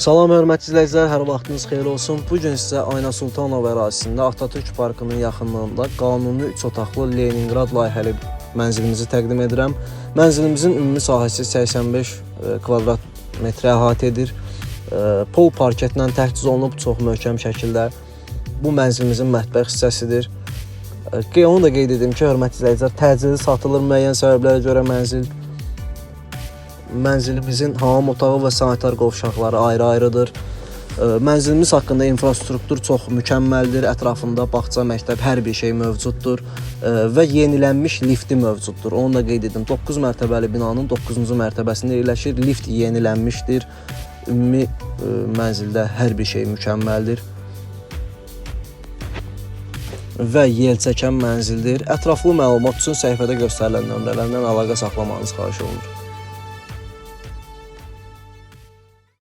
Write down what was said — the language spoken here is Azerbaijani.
Salam hörmətli izləyicilər, hər vaxtınız xeyir olsun. Bu gün sizə Ayna Sultanov ərazisində Atatürk Parkının yaxınlığında qanuni 3 otaqlı Leningrad layihəli mənzilimizi təqdim edirəm. Mənzilimizin ümumi sahəsi 85 kvadrat metrə əhatə edir. Pol parketlə təchiz olunub çox möhkəm şəkildə. Bu mənzilimizin mətbəx hissəsidir. Onu da qeyd edim ki, hörmətli izləyicilər, təcili satılır müəyyən səbəblərə görə mənzil. Mənzilimizin hamam otağı və sanitar qovşaqları ayrı-ayrıdır. Mənzilimiz haqqında infrastruktur çox mükəmməldir. Ətrafında bağça, məktəb, hər bir şey mövcuddur və yenilənmiş lifti mövcuddur. Onu da qeyd edim. 9 mərtəbəli binanın 9-cu mərtəbəsində yerləşir. Lift yenilənmişdir. Ümumi mənzildə hər bir şey mükəmməldir və yel çəkən mənzildir. Ətraflı məlumat üçün səhifədə göstərilən nömrələrdən əlaqə saxlamanız xahiş olunur.